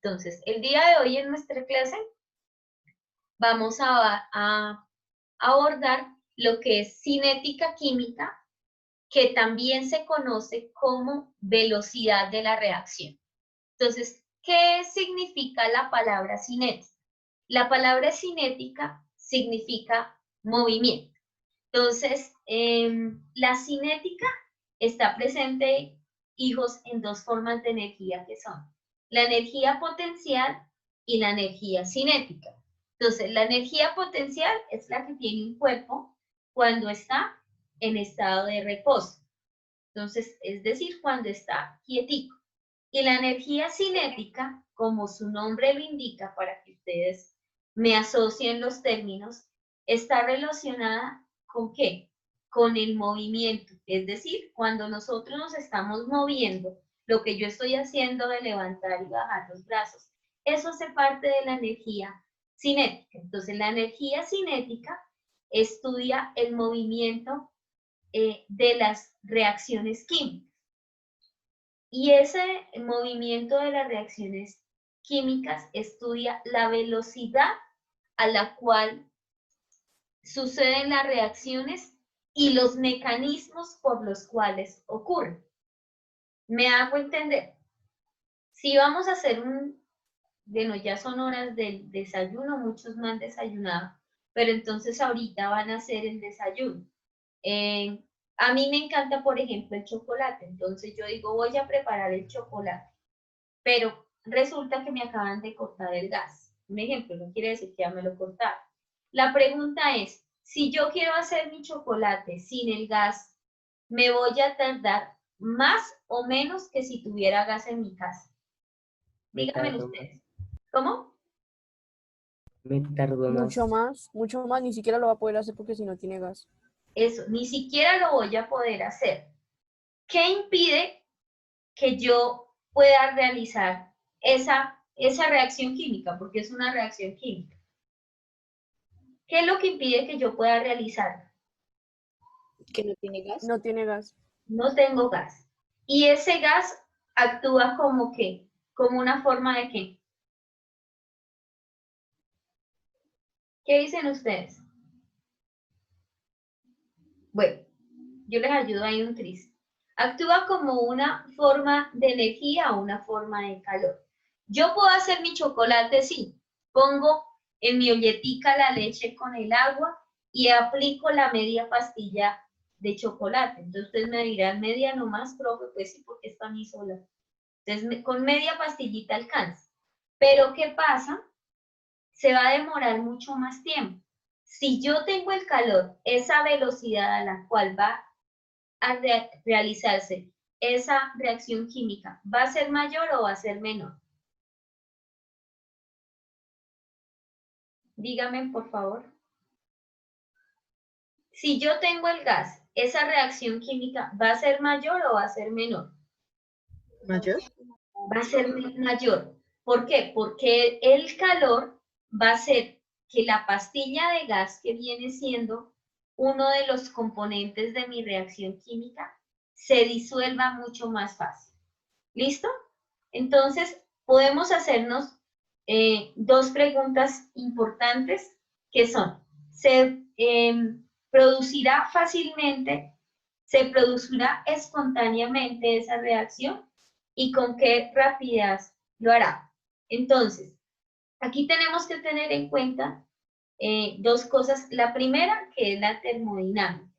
Entonces, el día de hoy en nuestra clase vamos a abordar lo que es cinética química, que también se conoce como velocidad de la reacción. Entonces, ¿qué significa la palabra cinética? La palabra cinética significa movimiento. Entonces, la cinética está presente, hijos, en dos formas de energía que son la energía potencial y la energía cinética. Entonces, la energía potencial es la que tiene un cuerpo cuando está en estado de reposo. Entonces, es decir, cuando está quietico. Y la energía cinética, como su nombre lo indica, para que ustedes me asocien los términos, está relacionada ¿con qué? Con el movimiento. Es decir, cuando nosotros nos estamos moviendo, lo que yo estoy haciendo de levantar y bajar los brazos, eso hace parte de la energía cinética. Entonces, la energía cinética estudia el movimiento de las reacciones químicas. Y ese movimiento de las reacciones químicas estudia la velocidad a la cual suceden las reacciones y los mecanismos por los cuales ocurren. ¿Me hago entender? Si vamos a hacer bueno, ya son horas del desayuno, muchos no han desayunado, pero entonces ahorita van a hacer el desayuno. A mí me encanta, por ejemplo, el chocolate, entonces yo digo, voy a preparar el chocolate, pero resulta que me acaban de cortar el gas. Un ejemplo, no quiere decir que ya me lo cortaron. La pregunta es, si yo quiero hacer mi chocolate sin el gas, ¿me voy a tardar más o menos que si tuviera gas en mi casa? Díganme ustedes. ¿Cómo? Me tardo Mucho más, ni siquiera lo va a poder hacer porque si no tiene gas. Eso, ni siquiera lo voy a poder hacer. ¿Qué impide que yo pueda realizar esa reacción química? Porque es una reacción química. ¿Qué es lo que impide que yo pueda realizarla? ¿Que no tiene gas? No tiene gas. No tengo gas. Y ese gas actúa como ¿qué? Como una forma de ¿qué? ¿Qué dicen ustedes? Bueno, yo les ayudo ahí un tris. Actúa como una forma de energía o una forma de calor. Yo puedo hacer mi chocolate, sí. Pongo en mi olletica la leche con el agua y aplico la media pastilla de chocolate. Entonces ustedes me dirán, media nomás, profe, pues sí, porque está mi sola. Entonces con media pastillita alcanza. Pero ¿qué pasa? Se va a demorar mucho más tiempo. Si yo tengo el calor, esa velocidad a la cual va a realizarse esa reacción química, ¿va a ser mayor o va a ser menor? Dígame, por favor. Si yo tengo el gas, ¿esa reacción química va a ser mayor o va a ser menor? ¿Mayor? Va a ser mayor. ¿Por qué? Porque el calor va a hacer que la pastilla de gas, que viene siendo uno de los componentes de mi reacción química, se disuelva mucho más fácil. ¿Listo? Entonces, podemos hacernos dos preguntas importantes que son, ¿se producirá fácilmente, se producirá espontáneamente esa reacción y con qué rapidez lo hará? Entonces, aquí tenemos que tener en cuenta dos cosas. La primera, que es la termodinámica.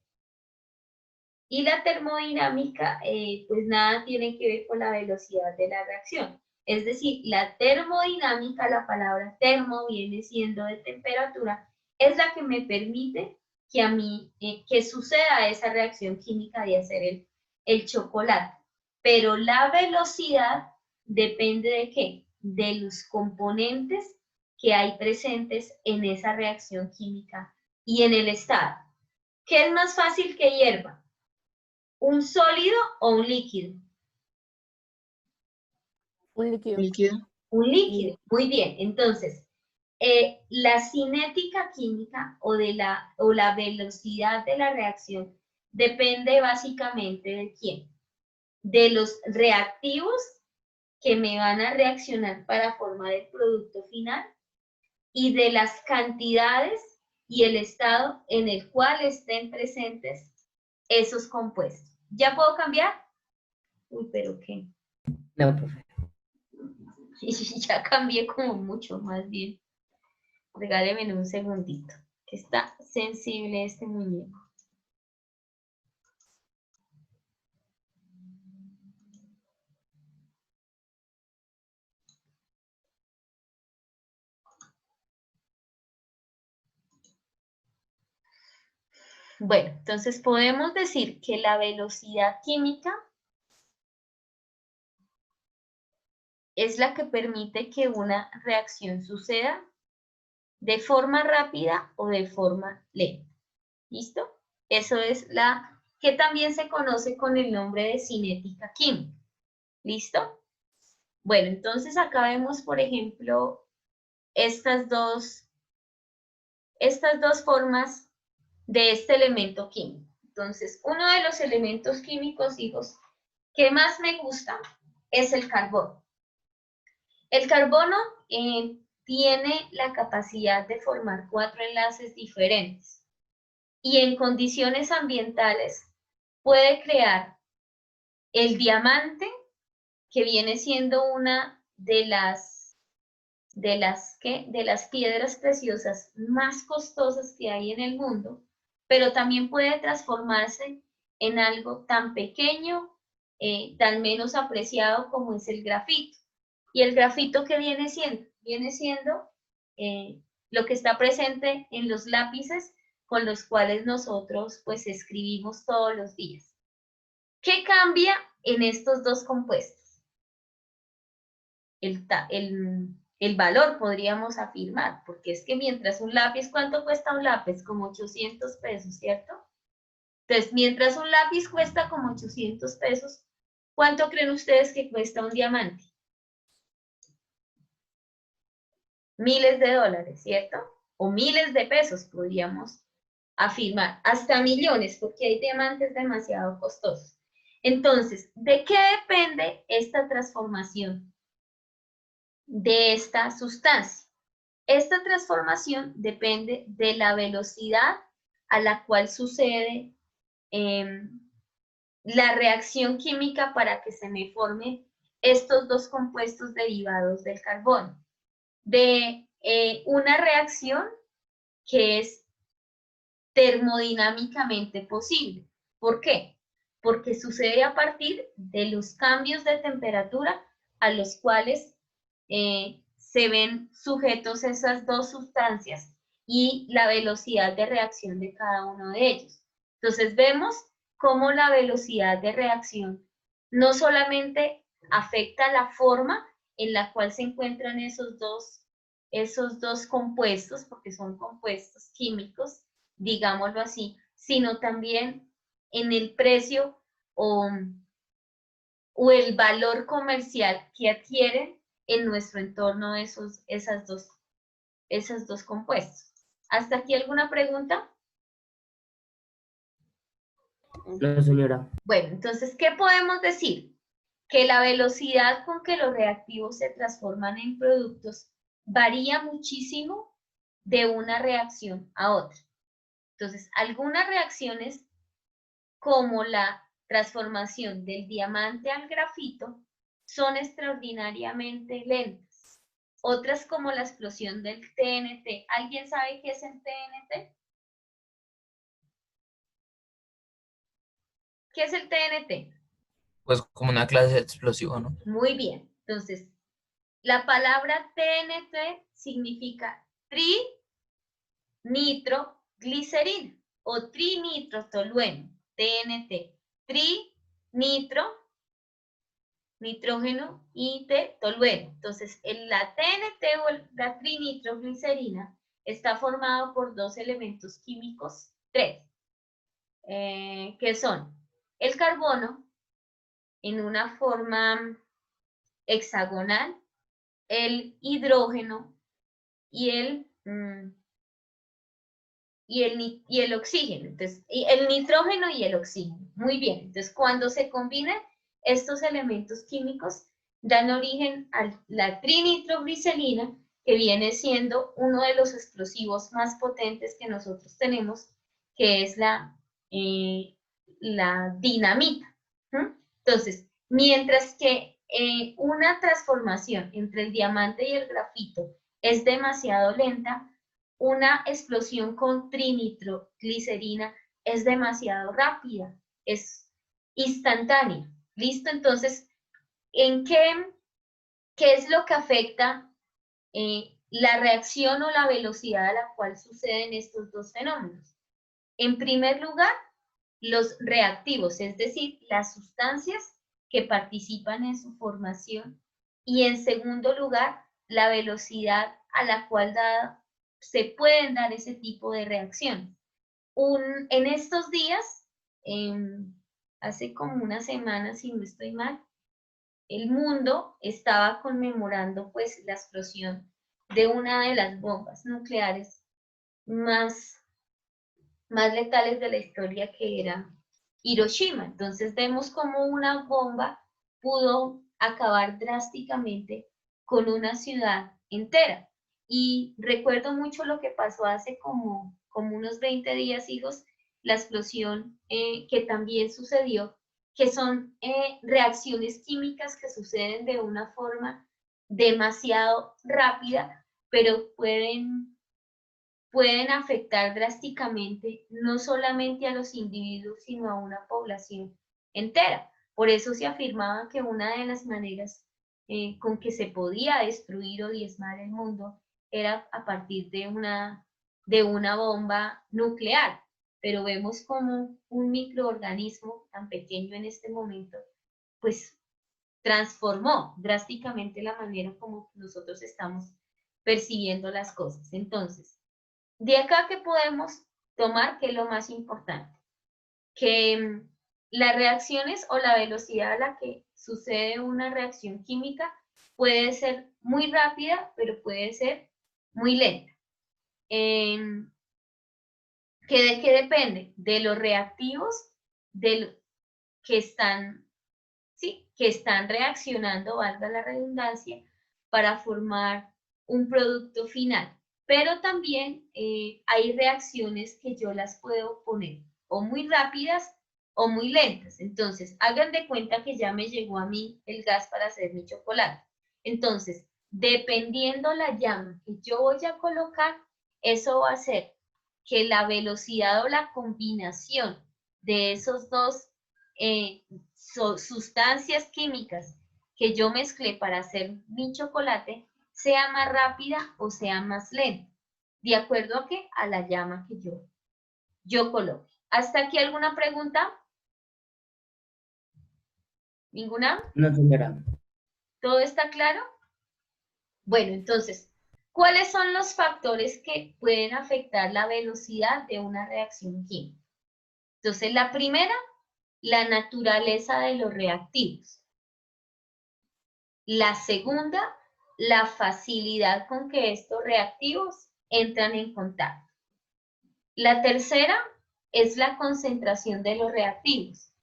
Y la termodinámica, pues nada tiene que ver con la velocidad de la reacción. Es decir, la termodinámica, la palabra termo viene siendo de temperatura, es la que me permite que a mí, que suceda esa reacción química de hacer el chocolate. Pero la velocidad depende de ¿qué? De los componentes que hay presentes en esa reacción química y en el estado. ¿Qué es más fácil que hierva? ¿Un sólido o un líquido? Un líquido. ¿Líquido? Un líquido, muy bien. Entonces, la cinética química o la velocidad de la reacción depende básicamente de quién. De los reactivos que me van a reaccionar para formar el producto final y de las cantidades y el estado en el cual estén presentes esos compuestos. ¿Ya puedo cambiar? Uy, pero ¿qué? No, profe. Ya cambié como mucho, más bien. Regáleme un segundito, que está sensible este muñeco. Bueno, entonces podemos decir que la velocidad química es la que permite que una reacción suceda de forma rápida o de forma lenta. ¿Listo? Eso es la que también se conoce con el nombre de cinética química. ¿Listo? Bueno, entonces acá vemos, por ejemplo, estas dos formas de este elemento químico. Entonces, uno de los elementos químicos, hijos, que más me gusta es el carbono. El carbono tiene la capacidad de formar 4 enlaces diferentes y en condiciones ambientales puede crear el diamante, que viene siendo una de las piedras preciosas más costosas que hay en el mundo, pero también puede transformarse en algo tan pequeño, tan menos apreciado como es el grafito. ¿Y el grafito qué viene siendo? Viene siendo lo que está presente en los lápices con los cuales nosotros pues escribimos todos los días. ¿Qué cambia en estos dos compuestos? El valor, podríamos afirmar, porque es que mientras un lápiz, ¿cuánto cuesta un lápiz? Como 800 pesos, ¿cierto? Entonces, mientras un lápiz cuesta como 800 pesos, ¿cuánto creen ustedes que cuesta un diamante? Miles de dólares, ¿cierto? O miles de pesos, podríamos afirmar, hasta millones, porque hay diamantes demasiado costosos. Entonces, ¿de qué depende esta transformación de esta sustancia? Esta transformación depende de la velocidad a la cual sucede la reacción química para que se me formen estos dos compuestos derivados del carbono. De una reacción que es termodinámicamente posible. ¿Por qué? Porque sucede a partir de los cambios de temperatura a los cuales se ven sujetos esas dos sustancias y la velocidad de reacción de cada uno de ellos. Entonces vemos cómo la velocidad de reacción no solamente afecta la forma en la cual se encuentran esos dos compuestos, porque son compuestos químicos, digámoslo así, sino también en el precio o el valor comercial que adquieren en nuestro entorno esos dos compuestos. ¿Hasta aquí alguna pregunta? No, señora. Bueno, entonces, ¿qué podemos decir? Que la velocidad con que los reactivos se transforman en productos varía muchísimo de una reacción a otra. Entonces, algunas reacciones como la transformación del diamante al grafito son extraordinariamente lentas. Otras como la explosión del TNT. ¿Alguien sabe qué es el TNT? ¿Qué es el TNT? Pues como una clase de explosivo, ¿no? Muy bien. Entonces, la palabra TNT significa trinitroglicerina o trinitrotolueno, TNT. Trinitro, nitrógeno y tolueno. Entonces, la TNT o la trinitroglicerina está formado por dos elementos químicos, tres, que son el carbono en una forma hexagonal, el hidrógeno y el oxígeno. Entonces, el nitrógeno y el oxígeno. Muy bien. Entonces, cuando se combinan estos elementos químicos, dan origen a la trinitroglicerina, que viene siendo uno de los explosivos más potentes que nosotros tenemos, que es la dinamita. Entonces, mientras que una transformación entre el diamante y el grafito es demasiado lenta, una explosión con trinitroglicerina es demasiado rápida, es instantánea. ¿Listo? Entonces, ¿en qué es lo que afecta la reacción o la velocidad a la cual suceden estos dos fenómenos? En primer lugar, los reactivos, es decir, las sustancias que participan en su formación, y en segundo lugar, la velocidad a la cual se pueden dar ese tipo de reacciones. En estos días, hace como una semana, si no estoy mal, el mundo estaba conmemorando pues la explosión de una de las bombas nucleares más letales de la historia, que era Hiroshima. Entonces vemos cómo una bomba pudo acabar drásticamente con una ciudad entera. Y recuerdo mucho lo que pasó hace como unos 20 días, hijos, la explosión que también sucedió, que son reacciones químicas que suceden de una forma demasiado rápida, pero pueden afectar drásticamente no solamente a los individuos, sino a una población entera. Por eso se afirmaba que una de las maneras con que se podía destruir o diezmar el mundo era a partir de una bomba nuclear. Pero vemos como un microorganismo tan pequeño en este momento, pues transformó drásticamente la manera como nosotros estamos percibiendo las cosas. Entonces, de acá que podemos tomar, que es lo más importante, que las reacciones o la velocidad a la que sucede una reacción química puede ser muy rápida, pero puede ser muy lenta. ¿De qué depende? De los reactivos que están reaccionando, valga la redundancia, para formar un producto final. Pero también hay reacciones que yo las puedo poner o muy rápidas o muy lentas. Entonces, hagan de cuenta que ya me llegó a mí el gas para hacer mi chocolate. Entonces, dependiendo la llama que yo voy a colocar, eso va a hacer que la velocidad o la combinación de esos dos sustancias químicas que yo mezclé para hacer mi chocolate sea más rápida o sea más lenta, de acuerdo a qué, a la llama que yo coloque. ¿Hasta aquí alguna pregunta? ¿Ninguna? No, señora. ¿Todo está claro? Bueno, entonces, ¿cuáles son los factores que pueden afectar la velocidad de una reacción química? Entonces, la primera, la naturaleza de los reactivos. La segunda, la facilidad con que estos reactivos entran en contacto. La tercera es la concentración de los reactivos.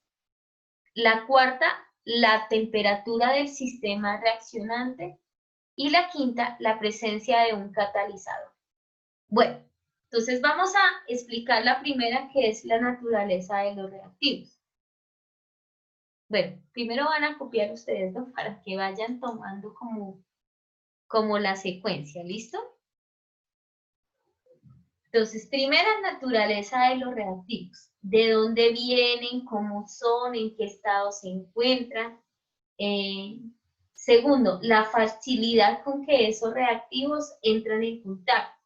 La cuarta, la temperatura del sistema reaccionante. Y la quinta, la presencia de un catalizador. Bueno, entonces vamos a explicar la primera, que es la naturaleza de los reactivos. Bueno, primero van a copiar ustedes, ¿no? Para que vayan tomando como la secuencia, ¿listo? Entonces, primera, naturaleza de los reactivos. ¿De dónde vienen? ¿Cómo son? ¿En qué estado se encuentran? Segundo, la facilidad con que esos reactivos entran en contacto.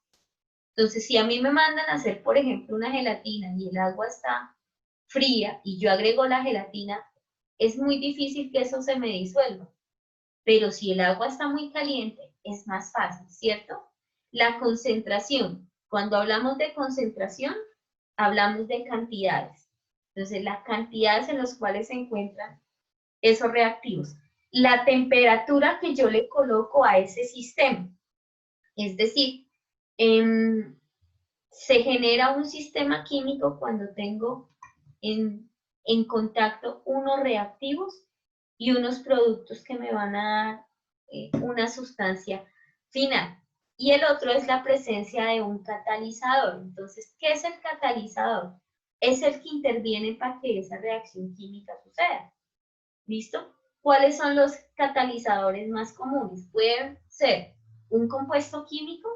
Entonces, si a mí me mandan a hacer, por ejemplo, una gelatina y el agua está fría y yo agrego la gelatina, es muy difícil que eso se me disuelva. Pero si el agua está muy caliente, es más fácil, ¿cierto? La concentración. Cuando hablamos de concentración, hablamos de cantidades. Entonces, las cantidades en las cuales se encuentran esos reactivos. La temperatura que yo le coloco a ese sistema. Es decir, se genera un sistema químico cuando tengo en contacto unos reactivos y unos productos que me van a dar una sustancia final. Y el otro es la presencia de un catalizador. Entonces, ¿qué es el catalizador? Es el que interviene para que esa reacción química suceda. ¿Listo? ¿Cuáles son los catalizadores más comunes? Pueden ser un compuesto químico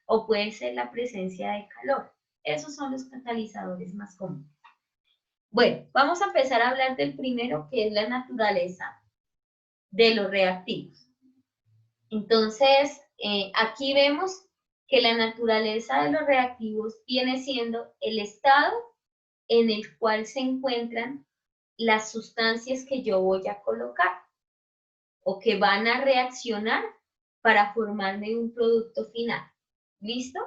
o puede ser la presencia de calor. Esos son los catalizadores más comunes. Bueno, vamos a empezar a hablar del primero, que es la naturaleza de los reactivos. Entonces, aquí vemos que la naturaleza de los reactivos viene siendo el estado en el cual se encuentran las sustancias que yo voy a colocar o que van a reaccionar para formarme un producto final. ¿Listo?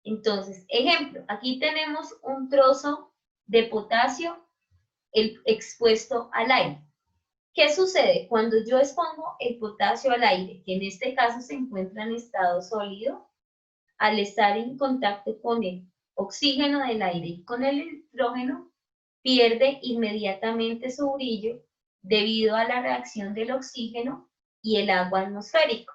Entonces, ejemplo, aquí tenemos un trozo de potasio expuesto al aire. ¿Qué sucede? Cuando yo expongo el potasio al aire, que en este caso se encuentra en estado sólido, al estar en contacto con el oxígeno del aire y con el nitrógeno, pierde inmediatamente su brillo debido a la reacción del oxígeno y el agua atmosférico.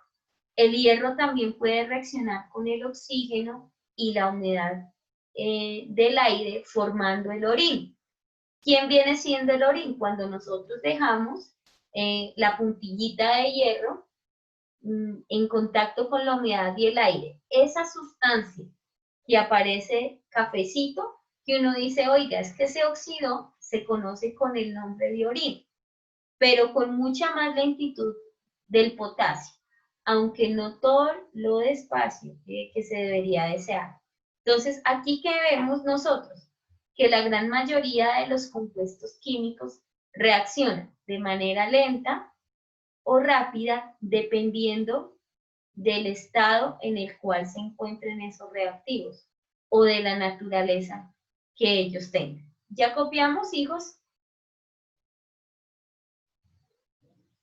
El hierro también puede reaccionar con el oxígeno y la humedad del aire formando el orín. ¿Quién viene siendo el orín? Cuando nosotros dejamos la puntillita de hierro en contacto con la humedad y el aire. Esa sustancia que aparece cafecito, que uno dice, oiga, es que se oxidó, se conoce con el nombre de orín, pero con mucha más lentitud del potasio, aunque no todo lo despacio que se debería desear. Entonces, aquí que vemos nosotros, que la gran mayoría de los compuestos químicos reaccionan de manera lenta o rápida dependiendo del estado en el cual se encuentren esos reactivos o de la naturaleza que ellos tengan. ¿Ya copiamos, hijos?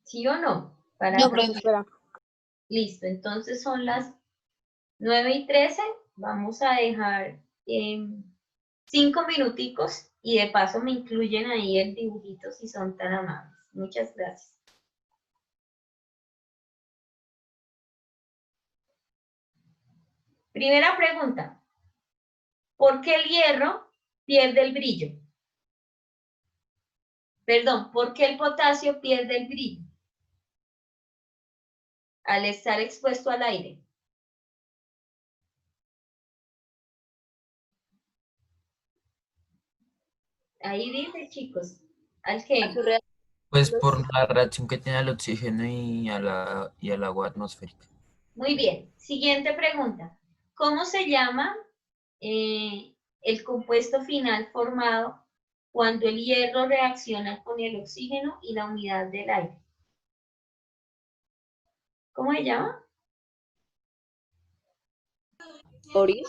¿Sí o no? No, profe, espera. Listo, entonces son las 9:13. Vamos a dejar 5 minuticos y de paso me incluyen ahí el dibujito si son tan amables. Muchas gracias. Primera pregunta. ¿Por qué el hierro pierde el brillo? Perdón, ¿por qué el potasio pierde el brillo al estar expuesto al aire? Ahí dice, chicos, ¿al qué? Pues por la reacción que tiene al oxígeno y al agua atmosférica. Muy bien. Siguiente pregunta. ¿Cómo se llama el compuesto final formado cuando el hierro reacciona con el oxígeno y la humedad del aire? ¿Cómo se llama? Orín.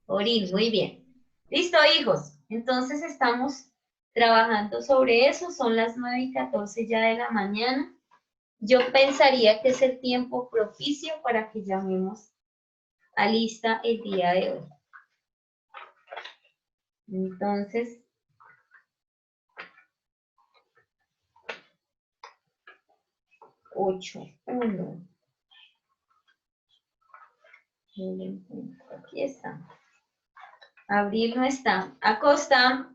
Orín, muy bien. Listo, hijos. Entonces estamos trabajando sobre eso. Son las 9:14 ya de la mañana. Yo pensaría que es el tiempo propicio para que llamemos a lista el día de hoy. Entonces, uno. Aquí está. Abril no está. Acosta,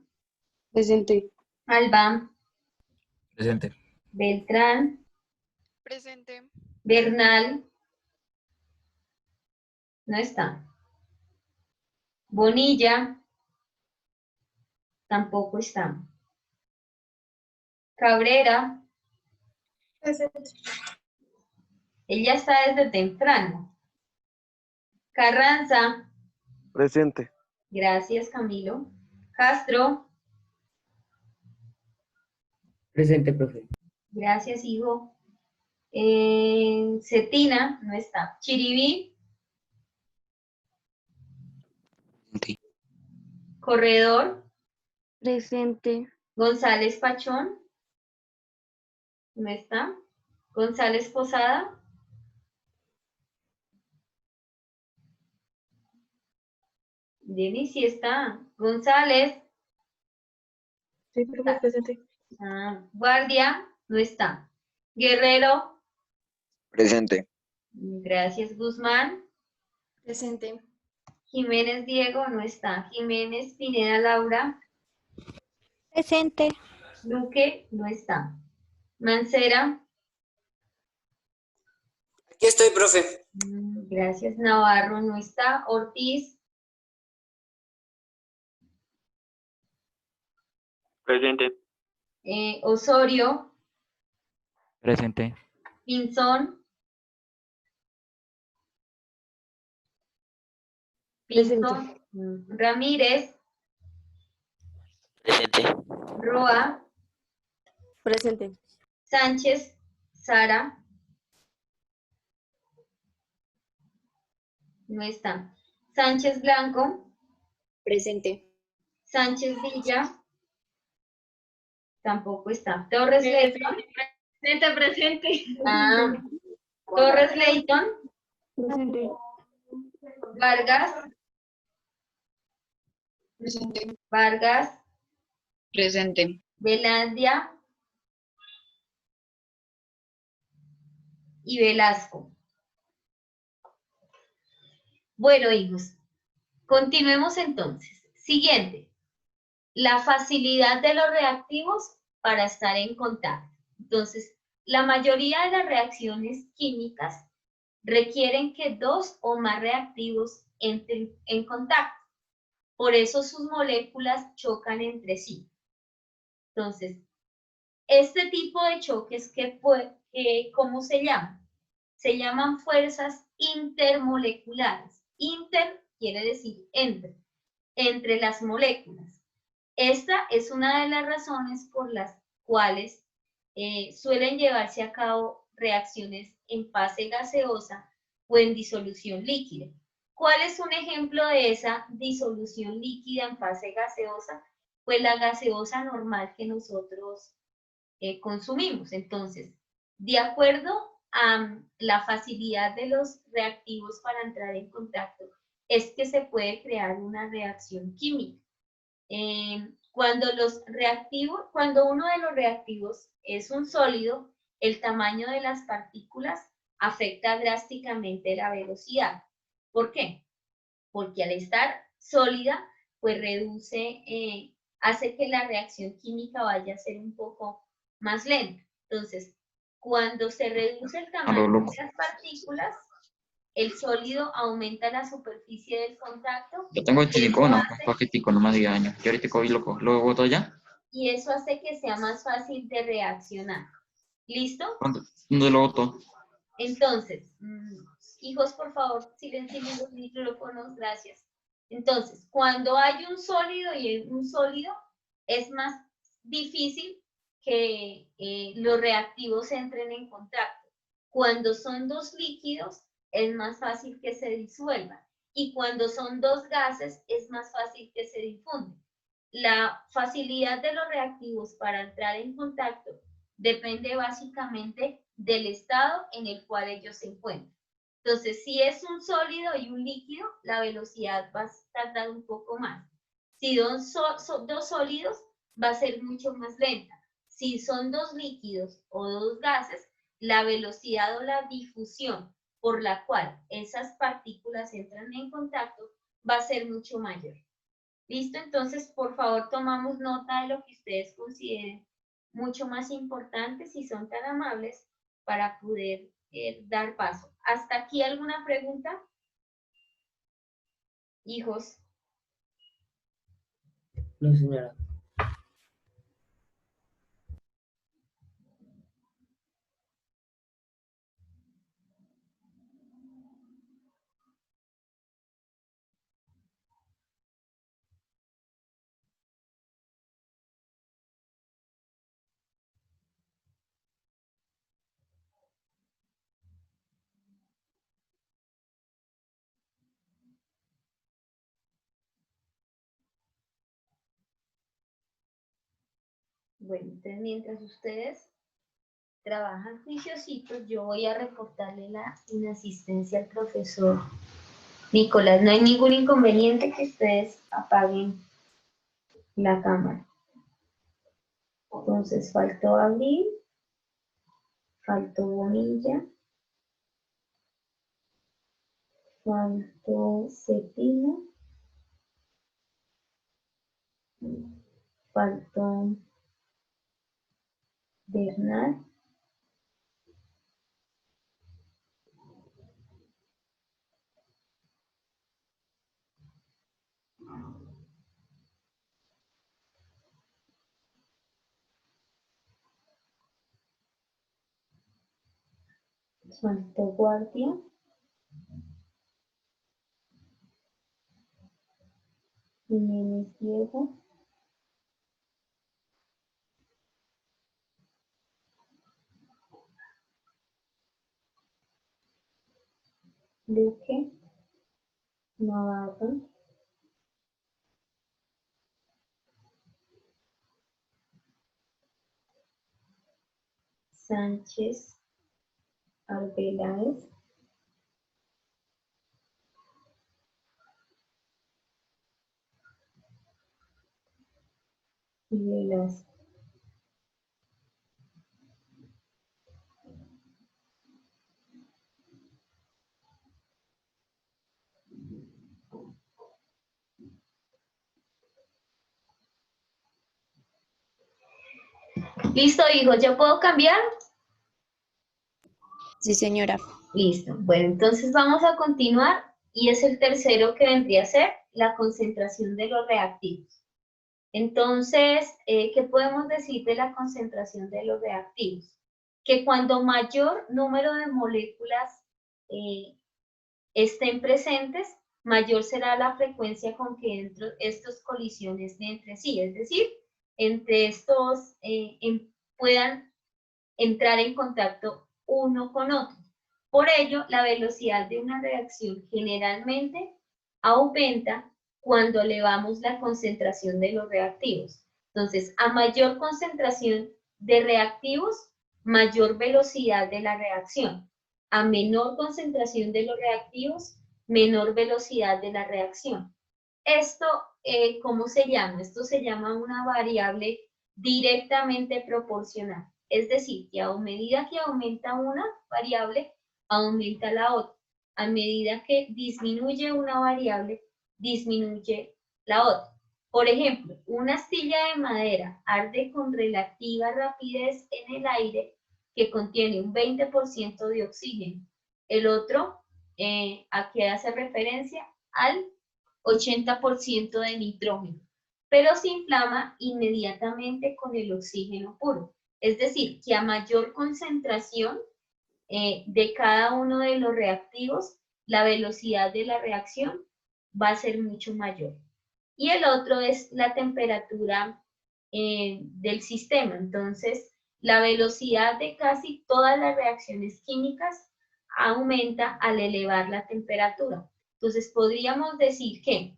Presente. Alba, Presente. Beltrán, Presente. Bernal, no está. Bonilla, tampoco está. Cabrera, ella está desde temprano. Carranza, Presente. gracias Camilo. Castro, Presente, profe. gracias hijo. Cetina, no está. Chiribí, Corredor, Presente. González Pachón, no está. González Posada, Denis sí está. González, Sí, profe, presente. Guardia, No está. Guerrero. Presente. Gracias, Guzmán. Presente. Jiménez Diego, no está. Jiménez Pineda Laura. Presente. Luque, no está. Mancera. Aquí estoy, profe. Gracias, Navarro, no está. Ortiz. Presente. Osorio. Presente. Pinzón. Presente. Pinzón. Ramírez. Presente. Roa. Presente. Sánchez. Sara. No está. Sánchez Blanco. Presente. Sánchez Villa. Tampoco está. Torres Leighton. Presente. Ah, Torres Leighton. Presente. Vargas. Presente. Vargas. Presente. Velandia. Y Velasco. Bueno, hijos, continuemos entonces. Siguiente, la facilidad de los reactivos para estar en contacto. Entonces, la mayoría de las reacciones químicas requieren que dos o más reactivos entren en contacto. Por eso sus moléculas chocan entre sí. Entonces, este tipo de choques, ¿cómo se llaman? Se llaman fuerzas intermoleculares. Inter quiere decir entre las moléculas. Esta es una de las razones por las cuales suelen llevarse a cabo reacciones en fase gaseosa o en disolución líquida. ¿Cuál es un ejemplo de esa disolución líquida en fase gaseosa? Pues la gaseosa normal que nosotros consumimos. Entonces, de acuerdo a la facilidad de los reactivos para entrar en contacto, es que se puede crear una reacción química. Cuando uno de los reactivos es un sólido, el tamaño de las partículas afecta drásticamente la velocidad. ¿Por qué? Porque al estar sólida, pues hace que la reacción química vaya a ser un poco más lenta. Entonces, cuando se reduce el tamaño de las partículas, el sólido aumenta la superficie del contacto. Yo tengo 25, no, un paquetico, no me diga año. Yo ahorita voy y lo boto allá. Y eso hace que sea más fácil de reaccionar. ¿Listo? ¿Dónde lo boto? Entonces, hijos, por favor, silencien los micrófonos, gracias. Entonces, cuando hay un sólido y un sólido, es más difícil que los reactivos entren en contacto. Cuando son dos líquidos, es más fácil que se disuelvan. Y cuando son dos gases, es más fácil que se difunden. La facilidad de los reactivos para entrar en contacto depende básicamente del estado en el cual ellos se encuentran. Entonces, si es un sólido y un líquido, la velocidad va a tardar un poco más. Si son dos sólidos, va a ser mucho más lenta. Si son dos líquidos o dos gases, la velocidad o la difusión por la cual esas partículas entran en contacto va a ser mucho mayor. ¿Listo? Entonces, por favor, tomamos nota de lo que ustedes consideren mucho más importante, si son tan amables, para poder dar paso. ¿Hasta aquí alguna pregunta? Hijos. No, señora. Bueno, entonces mientras ustedes trabajan juiciositos, yo voy a reportarle la inasistencia al profesor Nicolás. No hay ningún inconveniente que ustedes apaguen la cámara. Entonces faltó Abril faltó Bonilla, faltó Cepino, faltó Bernal, faltó Guardia, Jiménez Diego, Luque, Navarro, Sánchez, Arbeláez, y Velasco. Listo, hijo, ¿ya puedo cambiar? Sí, señora. Listo. Bueno, entonces vamos a continuar y es el tercero que vendría a ser la concentración de los reactivos. Entonces, ¿qué podemos decir de la concentración de los reactivos? Que cuando mayor número de moléculas estén presentes, mayor será la frecuencia con que estos colisiones de entre sí, es decir, entre estos puedan entrar en contacto uno con otro. Por ello, la velocidad de una reacción generalmente aumenta cuando elevamos la concentración de los reactivos. Entonces, a mayor concentración de reactivos, mayor velocidad de la reacción. A menor concentración de los reactivos, menor velocidad de la reacción. Esto, ¿cómo se llama? Esto se llama una variable directamente proporcional. Es decir, que a medida que aumenta una variable, aumenta la otra. A medida que disminuye una variable, disminuye la otra. Por ejemplo, una astilla de madera arde con relativa rapidez en el aire que contiene un 20% de oxígeno. El otro, ¿a qué hace referencia? Al 80% de nitrógeno, pero se inflama inmediatamente con el oxígeno puro. Es decir, que a mayor concentración de cada uno de los reactivos, la velocidad de la reacción va a ser mucho mayor. Y el otro es la temperatura del sistema. Entonces, la velocidad de casi todas las reacciones químicas aumenta al elevar la temperatura. Entonces, podríamos decir que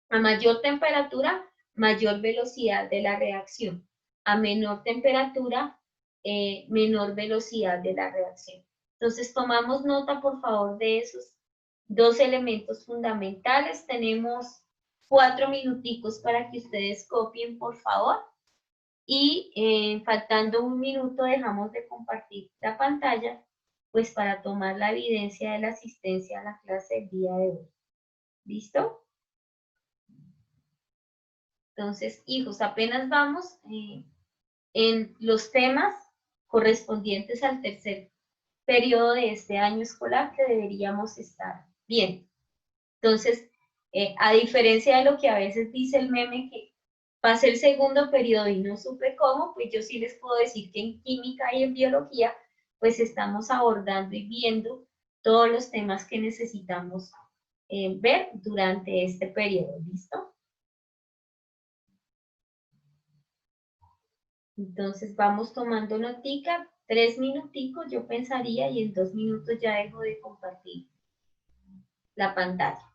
a mayor temperatura, mayor velocidad de la reacción. A menor temperatura, menor velocidad de la reacción. Entonces, tomamos nota, por favor, de esos dos elementos fundamentales. Tenemos 4 minuticos para que ustedes copien, por favor. Y faltando 1 minuto dejamos de compartir la pantalla, pues para tomar la evidencia de la asistencia a la clase del día de hoy. ¿Listo? Entonces, hijos, apenas vamos en los temas correspondientes al tercer periodo de este año escolar que deberíamos estar bien. Entonces, a diferencia de lo que a veces dice el meme que pasé el segundo periodo y no supe cómo, pues yo sí les puedo decir que en química y en biología, pues estamos abordando y viendo todos los temas que necesitamos ver durante este periodo, ¿listo? Entonces vamos tomando notica, 3 minuticos yo pensaría y en 2 minutos ya dejo de compartir la pantalla.